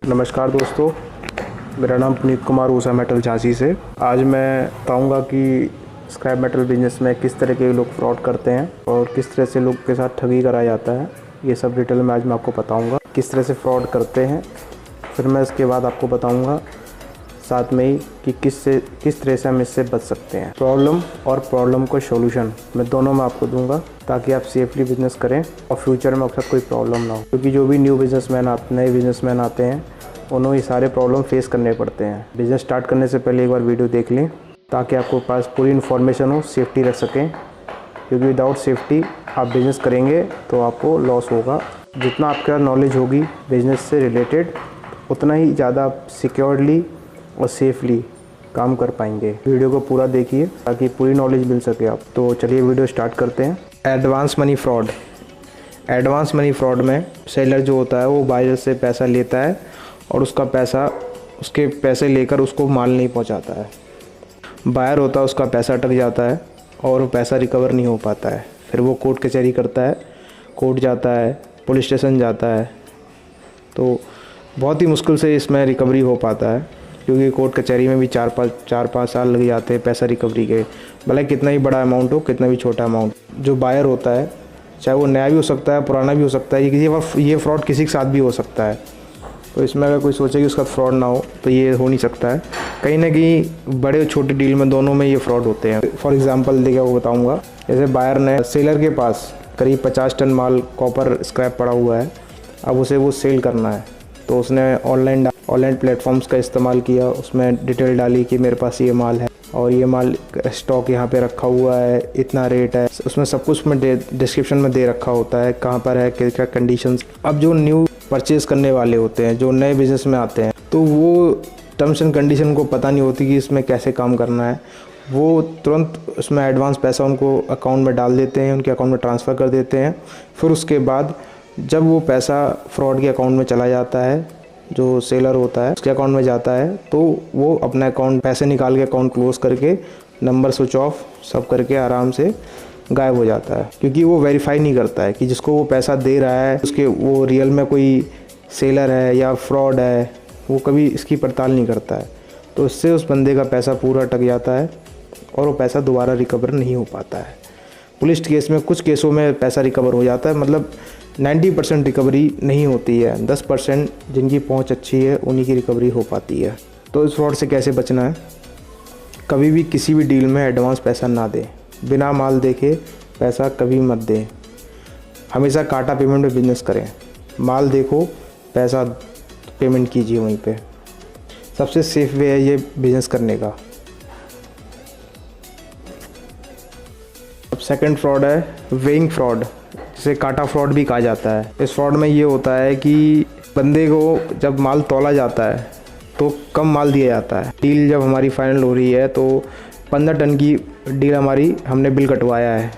नमस्कार दोस्तों, मेरा नाम पुनीत कुमार ऊषा मेटल झांसी से। आज मैं बताऊंगा कि स्क्रैप मेटल बिजनेस में किस तरह के लोग फ्रॉड करते हैं और किस तरह से लोग के साथ ठगी कराया जाता है। ये सब डिटेल में आज मैं आपको बताऊंगा किस तरह से फ्रॉड करते हैं। फिर मैं इसके बाद आपको बताऊंगा साथ में ही कि किस तरह से हम इससे बच सकते हैं। प्रॉब्लम को सॉल्यूशन मैं दोनों में आपको दूंगा ताकि आप सेफली बिजनेस करें और फ्यूचर में आपके साथ कोई प्रॉब्लम ना हो। क्योंकि जो भी नए बिजनेसमैन आते हैं उन्हें ये सारे प्रॉब्लम फेस करने पड़ते हैं। बिज़नेस स्टार्ट करने से पहले एक बार वीडियो देख लें ताकि आपको पास पूरी इन्फॉर्मेशन हो, सेफ्टी रख सकें। क्योंकि विदाउट सेफ्टी आप बिज़नेस करेंगे तो आपको लॉस होगा। जितना आपके पास नॉलेज होगी बिज़नेस से रिलेटेड उतना ही ज़्यादा आप सिक्योरली और सेफली काम कर पाएंगे। वीडियो को पूरा देखिए ताकि पूरी नॉलेज मिल सके आप। तो चलिए वीडियो स्टार्ट करते हैं। एडवांस मनी फ्रॉड में सेलर जो होता है वो बायर से पैसा लेता है और उसके पैसे लेकर उसको माल नहीं पहुंचाता है। बायर होता है उसका पैसा अटक जाता है और वो पैसा रिकवर नहीं हो पाता है। फिर वो कोर्ट कचहरी करता है, कोर्ट जाता है, पुलिस स्टेशन जाता है। तो बहुत ही मुश्किल से इसमें रिकवरी हो पाता है क्योंकि कोर्ट कचहरी में भी 4-5 साल लग जाते हैं पैसा रिकवरी के। भले कितना ही बड़ा अमाउंट हो, कितना भी छोटा अमाउंट। जो बायर होता है चाहे वो नया भी हो सकता है, पुराना भी हो सकता है। ये फ्रॉड किसी के साथ भी हो सकता है। तो इसमें अगर कोई सोचे कि उसका फ्रॉड ना हो तो ये हो नहीं सकता है। कहीं ना कहीं बड़े और छोटे डील में दोनों में ये फ्रॉड होते हैं। फॉर एग्जांपल देखिए वो बताऊंगा। जैसे बायर ने सेलर के पास करीब 50 टन माल कॉपर स्क्रैप पड़ा हुआ है, अब उसे वो सेल करना है। तो उसने ऑनलाइन प्लेटफॉर्म्स का इस्तेमाल किया, उसमें डिटेल डाली कि मेरे पास ये माल है और ये माल स्टॉक यहाँ पे रखा हुआ है, इतना रेट है। उसमें सब कुछ में डिस्क्रिप्शन में दे रखा होता है कहाँ पर है, क्या कंडीशंस। अब जो न्यू परचेज़ करने वाले होते हैं, जो नए बिज़नेस में आते हैं, तो वो टर्म्स एंड कंडीशन को पता नहीं होती कि इसमें कैसे काम करना है। वो तुरंत उसमें एडवांस पैसा उनको अकाउंट में डाल देते हैं, उनके अकाउंट में ट्रांसफ़र कर देते हैं। फिर उसके बाद जब वो पैसा फ्रॉड के अकाउंट में चला जाता है, जो सेलर होता है उसके अकाउंट में जाता है, तो वो अपना अकाउंट पैसे निकाल के अकाउंट क्लोज़ करके नंबर स्विच ऑफ सब करके आराम से गायब हो जाता है। क्योंकि वो वेरीफाई नहीं करता है कि जिसको वो पैसा दे रहा है उसके वो रियल में कोई सेलर है या फ्रॉड है। वो कभी इसकी पड़ताल नहीं करता है। तो इससे उस बंदे का पैसा पूरा अटक जाता है और वो पैसा दोबारा रिकवर नहीं हो पाता है। पुलिस केस में कुछ केसों में पैसा रिकवर हो जाता है, मतलब 90% रिकवरी नहीं होती है। 10% जिनकी पहुंच अच्छी है उन्हीं की रिकवरी हो पाती है। तो इस फ्रॉड से कैसे बचना है? कभी भी किसी भी डील में एडवांस पैसा ना दें, बिना माल देखे पैसा कभी मत दें। हमेशा काटा पेमेंट में बिजनेस करें। माल देखो, पैसा पेमेंट कीजिए वहीं पे। सबसे सेफ वे है ये बिजनेस करने का। अब सेकंड फ्रॉड है वेइंग फ्रॉड, जिसे काटा फ्रॉड भी कहा जाता है। इस फ्रॉड में ये होता है कि बंदे को जब माल तौला जाता है तो कम माल दिया जाता है। डील जब हमारी फाइनल हो रही है तो 15 टन की डील हमने बिल कटवाया है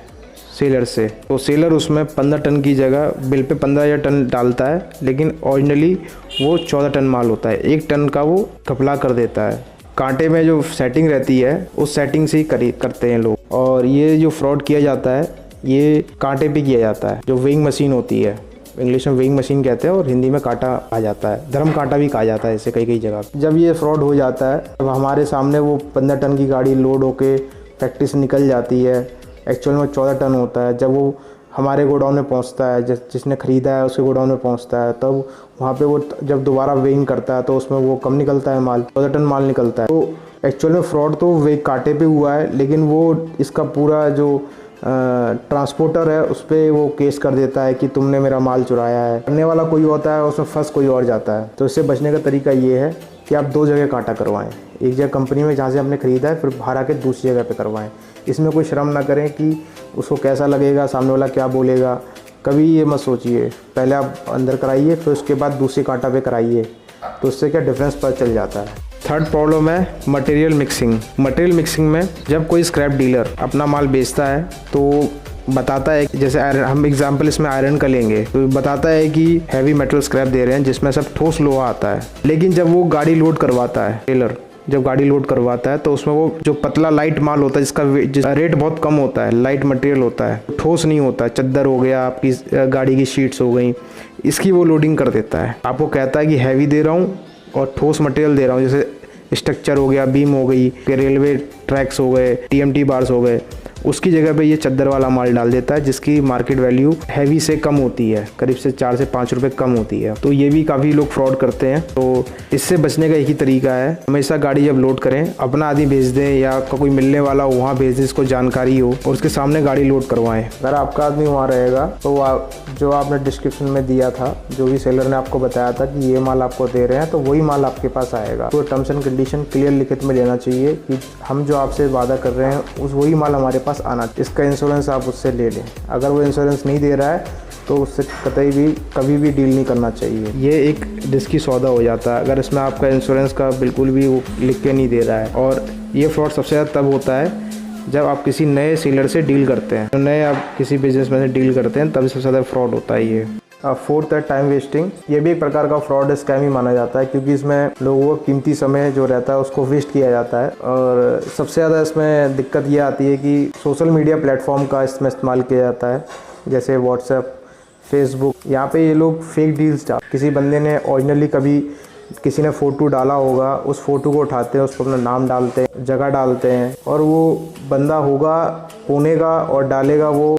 सेलर से। तो सेलर उसमें 15 टन की जगह बिल पे 15,000 टन डालता है, लेकिन ओरिजिनली वो 14 टन माल होता है। 1 टन का वो घपला कर देता है। कांटे में जो सेटिंग रहती है उस सेटिंग से ही करते हैं लोग। और ये जो फ्रॉड किया जाता है ये कांटे पे किया जाता है। जो वेइंग मशीन होती है, इंग्लिश में वेइंग मशीन कहते हैं और हिंदी में कांटा आ जाता है, धर्म कांटा भी कहा जाता है इसे कई जगह। जब ये फ्रॉड हो जाता है तब हमारे सामने वो 15 टन की गाड़ी लोड होके फैक्ट्री से निकल जाती है। एक्चुअल में 14 टन होता है। जब वो हमारे गोडाउन में पहुंचता है, जिसने ख़रीदा है उसके गोडाउन में पहुंचता है, तब वहाँ पे वो जब दोबारा वेइंग करता है तो उसमें वो कम निकलता है माल, 14 टन माल निकलता है। तो एक्चुअल में फ्रॉड तो वे कांटे पे हुआ है, लेकिन वो इसका पूरा जो ट्रांसपोर्टर है उस पर वो केस कर देता है कि तुमने मेरा माल चुराया है। करने वाला कोई होता है, उसमें फंस कोई और जाता है। तो इससे बचने का तरीका ये है कि आप 2 जगह कांटा करवाएं। एक जगह कंपनी में जहाँ से आपने ख़रीदा है, फिर बाहर आके दूसरी जगह पे करवाएं। इसमें कोई शर्म ना करें कि उसको कैसा लगेगा, सामने वाला क्या बोलेगा। कभी ये मत सोचिए, पहले आप अंदर कराइए फिर उसके बाद दूसरे कांटा पे कराइए। तो उससे क्या डिफरेंस पता चल जाता है। थर्ड प्रॉब्लम है मटेरियल मिक्सिंग में जब कोई स्क्रैप डीलर अपना माल बेचता है तो बताता है, जैसे हम एग्जांपल इसमें आयरन का लेंगे, तो बताता है कि हैवी मेटल स्क्रैप दे रहे हैं जिसमें सब ठोस लोहा आता है। लेकिन जब वो गाड़ी लोड करवाता है टेलर, जब गाड़ी लोड करवाता है तो उसमें वो जो पतला लाइट माल होता है जिसका रेट बहुत कम होता है, लाइट मटेरियल होता है, ठोस नहीं होता है, चद्दर हो गया, आपकी गाड़ी की शीट्स हो गई, इसकी वो लोडिंग कर देता है। आपको कहता है कि हैवी दे रहा हूँ और ठोस मटेरियल दे रहा हूँ, जैसे स्ट्रक्चर हो गया, बीम हो गई, रेलवे ट्रैक्स हो गए, TMT बार्स हो गए, उसकी जगह पे ये चद्दर वाला माल डाल देता है जिसकी मार्केट वैल्यू हैवी से कम होती है, करीब से 4 से 5 रुपए कम होती है। तो ये भी काफ़ी लोग फ्रॉड करते हैं। तो इससे बचने का एक ही तरीका है, हमेशा गाड़ी जब लोड करें अपना आदमी भेज दें या कोई मिलने वाला हो वहाँ भेज दें जिसको जानकारी हो और उसके सामने गाड़ी लोड करवाएं। अगर आपका आदमी वहाँ रहेगा तो जो आपने डिस्क्रिप्शन में दिया था, जो भी सेलर ने आपको बताया था कि ये माल आपको दे रहे हैं, तो वही माल आपके पास आएगा। तो टर्म्स एंड कंडीशन क्लियर लिखित में लेना चाहिए कि हम जो आपसे वादा कर रहे हैं उस वही माल हमारे पास आना। इसका इंश्योरेंस आप उससे ले लें। अगर वो इंश्योरेंस नहीं दे रहा है तो उससे कतई भी कभी भी डील नहीं करना चाहिए। ये एक रिस्की सौदा हो जाता है अगर इसमें आपका इंश्योरेंस का बिल्कुल भी वो लिख के नहीं दे रहा है। और ये फ्रॉड सबसे ज़्यादा तब होता है जब आप किसी नए सेलर से डील करते हैं, नए आप किसी बिजनेसमैन से डील करते हैं, तभी सबसे ज़्यादा फ्रॉड होता है ये। फोर्थ है टाइम वेस्टिंग। ये भी एक प्रकार का फ्रॉड स्कैम ही माना जाता है क्योंकि इसमें लोगों का कीमती समय जो रहता है उसको वेस्ट किया जाता है। और सबसे ज़्यादा इसमें दिक्कत ये आती है कि सोशल मीडिया प्लेटफॉर्म का इसमें इस्तेमाल किया जाता है, जैसे व्हाट्सएप, फेसबुक। यहाँ पे ये लोग फेक डील्स डाल, किसी बंदे ने ओरिजिनली कभी किसी ने फ़ोटो डाला होगा, उस फ़ोटो को उठाते हैं, उस पर अपना नाम डालते हैं, जगह डालते हैं, और वो बंदा होगा पुणे का और डालेगा वो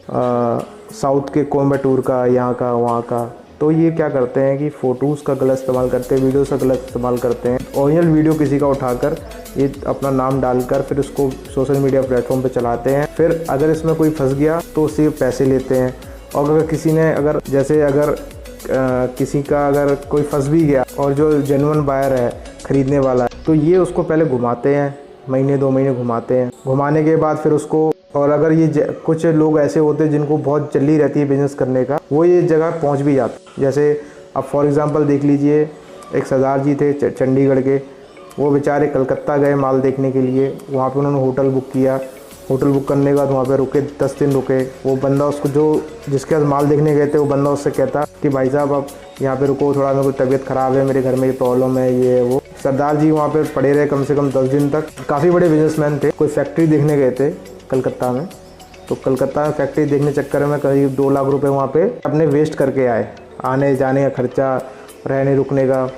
साउथ के कोयम्बटूर का, यहाँ का, वहाँ का। तो ये क्या करते हैं कि फ़ोटोज़ का गलत इस्तेमाल करते हैं, वीडियोज़ का गलत इस्तेमाल करते हैं। ओरिजिनल वीडियो किसी का उठाकर ये अपना नाम डालकर फिर उसको सोशल मीडिया प्लेटफॉर्म पे चलाते हैं। फिर अगर इसमें कोई फंस गया तो उससे पैसे लेते हैं। और अगर किसी ने किसी का अगर कोई फंस भी गया और जो जेन्युइन बायर है, ख़रीदने वाला है, तो ये उसको पहले घुमाते हैं, महीने 2 महीने घुमाते हैं। घुमाने के बाद फिर उसको, और अगर ये कुछ लोग ऐसे होते हैं जिनको बहुत जल्दी रहती है बिज़नेस करने का, वो ये जगह पहुंच भी जाते। जैसे अब फॉर एग्जांपल देख लीजिए, एक सरदार जी थे चंडीगढ़ के, वो बेचारे कलकत्ता गए माल देखने के लिए। वहाँ पे उन्होंने होटल बुक किया, होटल बुक करने के बाद वहाँ पे रुके, 10 दिन रुके। वो बंदा उसको जिसके पास माल देखने गए थे, वो बंदा उससे कहता कि भाई साहब आप यहाँ पे रुको, थोड़ा मेरे को तबीयत ख़राब है, मेरे घर में ये प्रॉब्लम है, ये है वो। सरदार जी वहाँ पे पड़े रहे कम से कम 10 दिन तक। काफ़ी बड़े बिजनेसमैन थे, कोई फैक्ट्री देखने गए थे कलकत्ता में, तो कलकत्ता में फैक्ट्री देखने चक्कर में करीब 2 लाख रुपए वहाँ पे अपने वेस्ट करके आए। आने जाने का खर्चा, रहने रुकने का,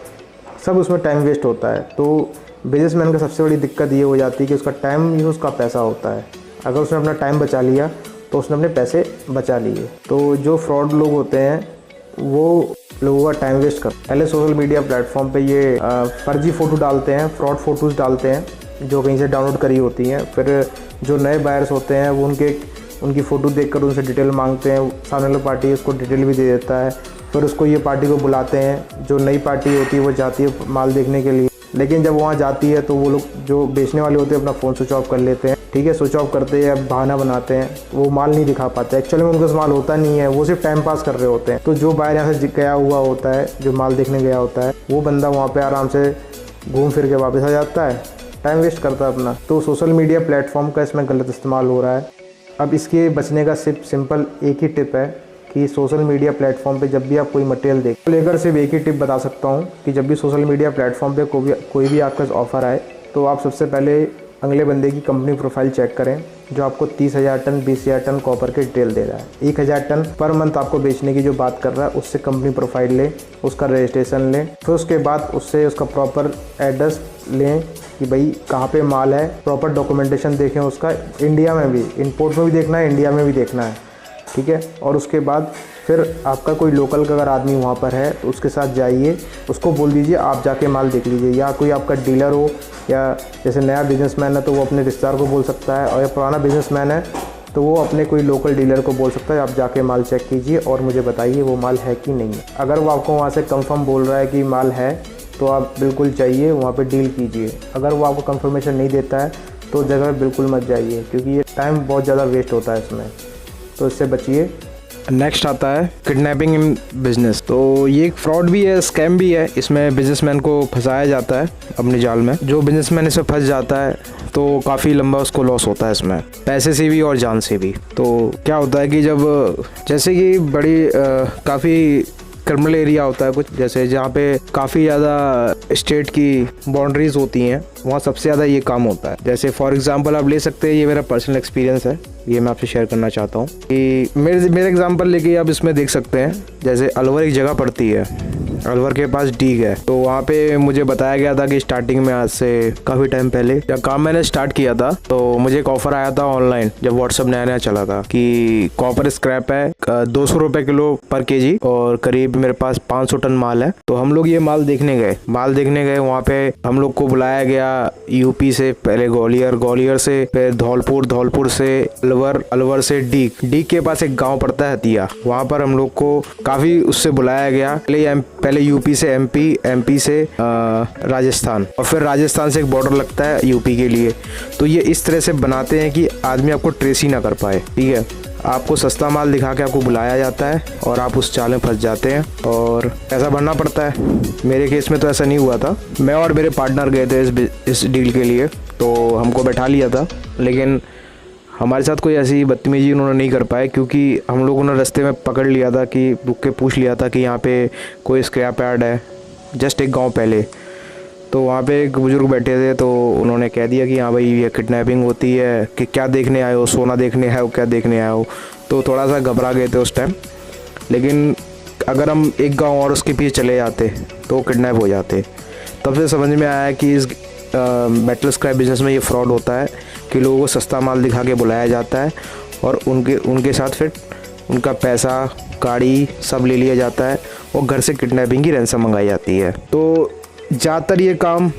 सब उसमें टाइम वेस्ट होता है। तो बिजनेसमैन का सबसे बड़ी दिक्कत ये हो जाती है कि उसका टाइम ही उसका पैसा होता है। अगर उसने अपना टाइम बचा लिया तो उसने अपने पैसे बचा लिए। तो जो फ्रॉड लोग होते हैं वो लोगों का टाइम वेस्ट कर, पहले सोशल मीडिया प्लेटफॉर्म पे ये फर्जी फ़ोटो डालते हैं, फ्रॉड फ़ोटोज़ डालते हैं जो कहीं से डाउनलोड करी होती हैं। फिर जो नए बायर्स होते हैं वो उनकी फ़ोटो देखकर उनसे डिटेल मांगते हैं। सामने वाली पार्टी उसको डिटेल भी दे देता है। फिर उसको ये पार्टी को बुलाते हैं, जो नई पार्टी होती है वो जाती है माल देखने के लिए। लेकिन जब वहाँ जाती है तो वो लोग जो बेचने वाले होते हैं अपना फ़ोन स्विच ऑफ कर लेते हैं। ठीक है, स्विच ऑफ करते हैं, बहाना बनाते हैं, वो माल नहीं दिखा पाते। एक्चुअली में उनके पास माल होता नहीं है, वो सिर्फ टाइम पास कर रहे होते हैं। तो जो बाहर यहाँ से गया हुआ होता है, जो माल देखने गया होता है, वो बंदा वहाँ पे आराम से घूम फिर के वापस आ जाता है, टाइम वेस्ट करता है अपना। तो सोशल मीडिया प्लेटफॉर्म का इसमें गलत इस्तेमाल हो रहा है। अब इसके बचने का सिर्फ सिंपल एक ही टिप है कि सोशल मीडिया प्लेटफॉर्म पे जब भी आप कोई मटेरियल देख लेकर सिर्फ एक ही टिप बता सकता हूँ कि जब भी सोशल मीडिया प्लेटफॉर्म पे कोई भी आपके पास ऑफ़र आए तो आप सबसे पहले अगले बंदे की कंपनी प्रोफाइल चेक करें जो आपको 30,000 टन 20,000 टन कॉपर के डिटेल दे रहा है। 1,000 टन पर मंथ आपको बेचने की जो बात कर रहा है उससे कंपनी प्रोफाइल लें, उसका रजिस्ट्रेशन लें। फिर उसके बाद उससे उसका प्रॉपर एड्रेस लें कि भाई कहाँ पे माल है, प्रॉपर डॉक्यूमेंटेशन देखें उसका, इंडिया में भी, इंपोर्ट में भी देखना है, इंडिया में भी देखना है। ठीक है, और उसके बाद फिर आपका कोई लोकल का अगर आदमी वहाँ पर है तो उसके साथ जाइए, उसको बोल दीजिए आप जाके माल देख लीजिए। या कोई आपका डीलर हो, या जैसे नया बिजनेसमैन है तो वो अपने रिश्तेदार को बोल सकता है, और या पुराना बिजनेसमैन है तो वो अपने कोई लोकल डीलर को बोल सकता है आप जाके माल चेक कीजिए और मुझे बताइए वो माल है कि नहीं है। अगर वो आपको वहाँ से कंफर्म बोल रहा है कि माल है तो आप बिल्कुल जाइए वहाँ पे डील कीजिए। अगर वो आपको कंफर्मेशन नहीं देता है तो जगह बिल्कुल मत जाइए, क्योंकि ये टाइम बहुत ज़्यादा वेस्ट होता है इसमें, तो इससे बचिए। नेक्स्ट आता है किडनैपिंग इन बिजनेस। तो ये एक फ्रॉड भी है, स्कैम भी है। इसमें बिजनेसमैन को फंसाया जाता है अपने जाल में। जो बिजनेसमैन इसमें फंस जाता है तो काफ़ी लंबा उसको लॉस होता है इसमें, पैसे से भी और जान से भी। तो क्या होता है कि जब जैसे कि बड़ी काफ़ी क्रिमिनल एरिया होता है कुछ, जैसे जहाँ पे काफ़ी ज़्यादा स्टेट की बाउंड्रीज होती हैं, वहाँ सबसे ज़्यादा ये काम होता है। जैसे फॉर एग्जांपल आप ले सकते हैं, ये मेरा पर्सनल एक्सपीरियंस है, ये मैं आपसे शेयर करना चाहता हूँ कि मेरे एग्जांपल लेके आप इसमें देख सकते हैं। जैसे अलवर एक जगह पड़ती है, अलवर के पास डीग है, तो वहाँ पे मुझे बताया गया था कि स्टार्टिंग में आज से काफ़ी टाइम पहले जब काम मैंने स्टार्ट किया था, तो मुझे एक ऑफर आया था ऑनलाइन, जब व्हाट्सअप नया नया चला था, कि कॉपर स्क्रैप है 200 रुपये किलो पर केजी और करीब मेरे पास 500 टन माल है। तो हम लोग ये माल देखने गए। वहाँ पे हम लोग को बुलाया गया यूपी से, पहले ग्वालियर से, फिर धौलपुर से अलवर से डीग के पास एक गाँव पड़ता है हतिया, वहाँ पर हम लोग को काफ़ी उससे बुलाया गया। पहले यूपी से एमपी से राजस्थान, और फिर राजस्थान से एक बॉर्डर लगता है यूपी के लिए। तो ये इस तरह से बनाते हैं कि आदमी आपको ट्रेस ही ना कर पाए, ठीक है। आपको सस्ता माल दिखा के आपको बुलाया जाता है और आप उस चाल में फंस जाते हैं और पैसा भरना पड़ता है। मेरे केस में तो ऐसा नहीं हुआ था, मैं और मेरे पार्टनर गए थे इस डील के लिए, तो हमको बैठा लिया था, लेकिन हमारे साथ कोई ऐसी बदतमीजी उन्होंने नहीं कर पाए, क्योंकि हम लोगों ने रास्ते में पकड़ लिया था कि रुक के पूछ लिया था कि यहाँ पे कोई स्क्रैप यार्ड है, जस्ट एक गांव पहले। तो वहाँ पे एक बुजुर्ग बैठे थे, तो उन्होंने कह दिया कि हाँ भाई ये किडनैपिंग होती है, कि क्या देखने आए हो, सोना देखने आए हो, क्या देखने आए हो। तो थोड़ा सा घबरा गए थे उस टाइम, लेकिन अगर हम एक गाँव और उसके पीछे चले जाते तो किडनैप हो जाते। तब से समझ में आया कि इस मेटल स्क्रैप बिजनेस में ये फ्रॉड होता है कि लोगों को सस्ता माल दिखा के बुलाया जाता है और उनके साथ फिर उनका पैसा, गाड़ी सब ले लिया जाता है और घर से किडनैपिंग की रैंसम मंगाई जाती है। तो ज़्यादातर ये काम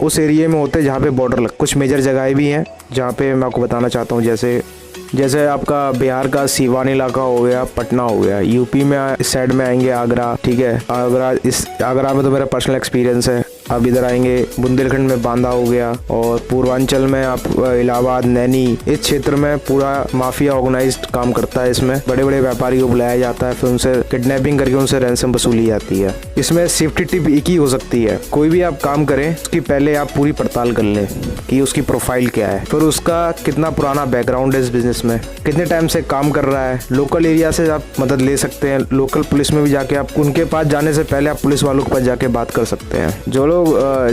उस एरिया में होते हैं जहाँ पे बॉर्डर कुछ मेजर जगहें भी हैं जहाँ पे मैं आपको बताना चाहता हूँ। जैसे आपका बिहार का सीवान इलाका हो गया, पटना हो गया, यूपी में इस साइड में आएंगे आगरा, ठीक है। आगरा में तो मेरा पर्सनल एक्सपीरियंस है। अब इधर आएंगे बुंदेलखंड में बांदा हो गया, और पूर्वांचल में आप इलाहाबाद, नैनी, इस क्षेत्र में पूरा माफिया ऑर्गेनाइज्ड काम करता है। इसमें बड़े बड़े व्यापारी को बुलाया जाता है, फिर उनसे किडनैपिंग करके उनसे रैंसम वसूली जाती है। इसमें सेफ्टी टिप एक ही हो सकती है, कोई भी आप काम करें उसकी पहले आप पूरी पड़ताल कर लें कि उसकी प्रोफाइल क्या है, फिर उसका कितना पुराना बैकग्राउंड है इस बिजनेस में, कितने टाइम से काम कर रहा है। लोकल एरिया से आप मदद ले सकते हैं, लोकल पुलिस में भी जाके आप उनके पास जाने से पहले आप पुलिस वालों के पास जाके बात कर सकते हैं। जो लोग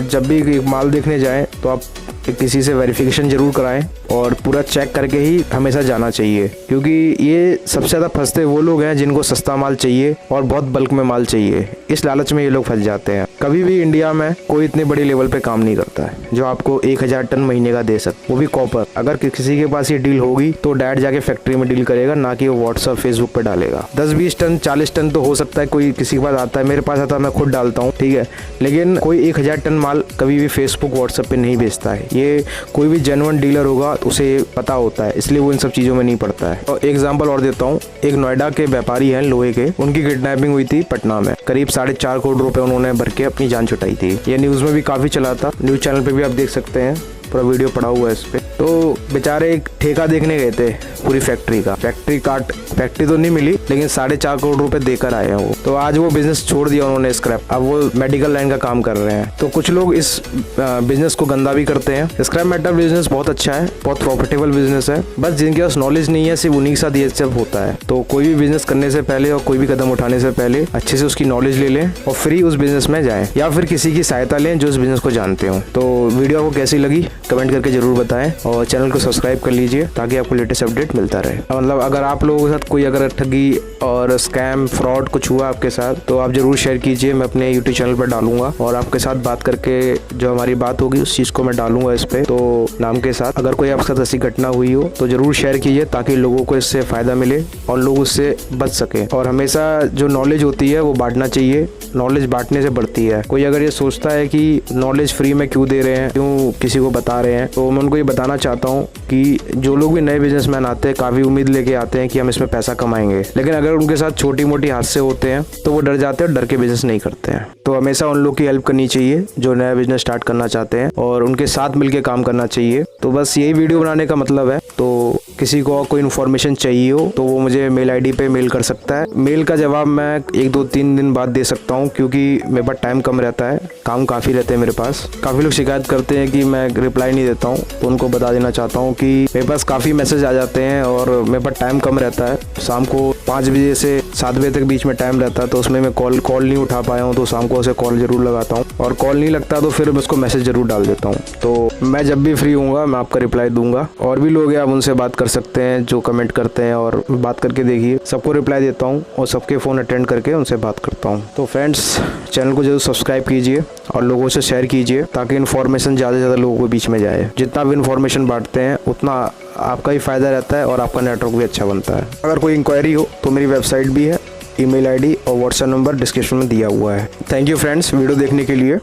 जब भी माल देखने जाएं तो आप किसी से वेरिफिकेशन जरूर कराएं और पूरा चेक करके ही हमेशा जाना चाहिए, क्योंकि ये सबसे ज़्यादा फंसते वो लोग हैं जिनको सस्ता माल चाहिए और बहुत बल्क में माल चाहिए। इस लालच में ये लोग फंस जाते हैं। कभी भी इंडिया में कोई इतने बड़ी लेवल पे काम नहीं करता है जो आपको 1000 टन महीने का दे सके, वो भी कॉपर। अगर किसी के पास ये डील होगी तो डायरेक्ट जाके फैक्ट्री में डील करेगा, ना कि वो व्हाट्सअप फेसबुक पे डालेगा। 10-20 टन 40 टन तो हो सकता है कोई किसी के पास आता है, मेरे पास आता है, मैं खुद डालता हूँ, ठीक है, लेकिन कोई 1000 टन माल कभी भी फेसबुक व्हाट्सएप पे नहीं बेचता है। ये कोई भी जेन्युइन डीलर होगा उसे पता होता है, इसलिए वो इन सब चीज़ों में नहीं पड़ता है। और एग्जांपल और देता हूँ, एक नोएडा के व्यापारी हैं लोहे के, उनकी किडनैपिंग हुई थी पटना में, करीब 4.5 करोड़ रुपए उन्होंने भर के अपनी जान छुटाई थी। ये न्यूज़ में भी काफ़ी चला था, न्यूज़ चैनल पे भी आप देख सकते हैं, पूरा वीडियो पड़ा हुआ है इस पे। तो बेचारे एक ठेका देखने गए थे पूरी फैक्ट्री का, फैक्ट्री तो नहीं मिली, लेकिन 4.5 करोड़ रुपए देकर आए हैं वो। तो आज वो बिजनेस छोड़ दिया उन्होंने स्क्रैप, अब वो मेडिकल लाइन का काम कर रहे हैं। तो कुछ लोग इस बिजनेस को गंदा भी करते हैं। स्क्रैप मेटल बिजनेस बहुत अच्छा है, बहुत प्रॉफिटेबल बिजनेस है, बस जिनके पास नॉलेज नहीं है सिर्फ उन्हीं के साथ ये सब होता है। तो कोई भी बिजनेस करने से पहले और कोई भी कदम उठाने से पहले अच्छे से उसकी नॉलेज ले लें और फ्री उस बिजनेस में जाएं, या फिर किसी की सहायता लें जो इस बिजनेस को जानते हो। तो वीडियो आपको कैसी लगी कमेंट करके जरूर बताएं और चैनल को सब्सक्राइब कर लीजिए ताकि आपको लेटेस्ट अपडेट मिलता रहे। मतलब अगर आप लोगों के साथ कोई अगर ठगी और स्कैम फ्रॉड कुछ हुआ आपके साथ तो आप जरूर शेयर कीजिए, मैं अपने यूट्यूब चैनल पर डालूंगा और आपके साथ बात करके जो हमारी बात होगी उस चीज़ को मैं डालूंगा इस पे, तो नाम के साथ। अगर कोई आपके साथ ऐसी घटना हुई हो तो जरूर शेयर कीजिए ताकि लोगों को इससे फ़ायदा मिले और लोग उससे बच सके। और हमेशा जो नॉलेज होती है वो बांटना चाहिए, नॉलेज बांटने से बढ़ती है। कोई अगर ये सोचता है कि नॉलेज फ्री में क्यों दे रहे हैं, क्यों किसी को बता रहे हैं, तो मैं उनको ये बताना चाहता हूँ कि जो लोग भी नए बिजनेसमैन आते हैं काफ़ी उम्मीद लेके आते हैं कि हम इसमें पैसा कमाएंगे, लेकिन अगर उनके साथ छोटी मोटी हादसे होते हैं तो वो डर जाते हैं और डर के बिजनेस नहीं करते हैं। तो हमेशा उन लोग की हेल्प करनी चाहिए जो नया बिजनेस स्टार्ट करना चाहते हैं और उनके साथ मिलकर काम करना चाहिए तो बस यही वीडियो बनाने का मतलब है। तो किसी को कोई इन्फॉर्मेशन चाहिए हो तो वो मुझे मेल आईडी पे मेल कर सकता है। मेल का जवाब मैं 1-2-3 दिन बाद दे सकता हूँ, क्योंकि मेरे पास टाइम कम रहता है, काम काफ़ी रहते हैं मेरे पास। काफ़ी लोग शिकायत करते हैं कि मैं रिप्लाई नहीं देता हूँ, तो उनको बता देना चाहता हूँ कि मेरे पास काफ़ी मैसेज आ जाते हैं और मेरे पास टाइम कम रहता है। शाम को 5 बजे से 7 बजे तक बीच में टाइम रहता है, तो उसमें मैं कॉल नहीं उठा पाया हूँ, तो शाम को उसे कॉल ज़रूर लगाता हूँ, और कॉल नहीं लगता तो फिर मैं उसको मैसेज ज़रूर डाल देता हूँ। तो मैं जब भी फ्री हूँगा मैं आपका रिप्लाई दूंगा। और भी लोग हैं, आप उनसे बात कर सकते हैं जो कमेंट करते हैं, और बात करके देखिए, सबको रिप्लाई देता हूँ और सबके फ़ोन अटेंड करके उनसे बात करता हूँ। तो फ्रेंड्स, चैनल को जरूर सब्सक्राइब कीजिए और लोगों से शेयर कीजिए, ताकि इन्फॉर्मेशन ज़्यादा से ज़्यादा लोगों के बीच में जाए। जितना भी इन्फॉर्मेशन बांटते हैं उतना आपका ही फ़ायदा रहता है और आपका नेटवर्क भी अच्छा बनता है। अगर कोई इंक्वायरी हो तो मेरी वेबसाइट भी है, ईमेल आईडी और व्हाट्सएप नंबर डिस्क्रिप्शन में दिया हुआ है। थैंक यू फ्रेंड्स वीडियो देखने के लिए।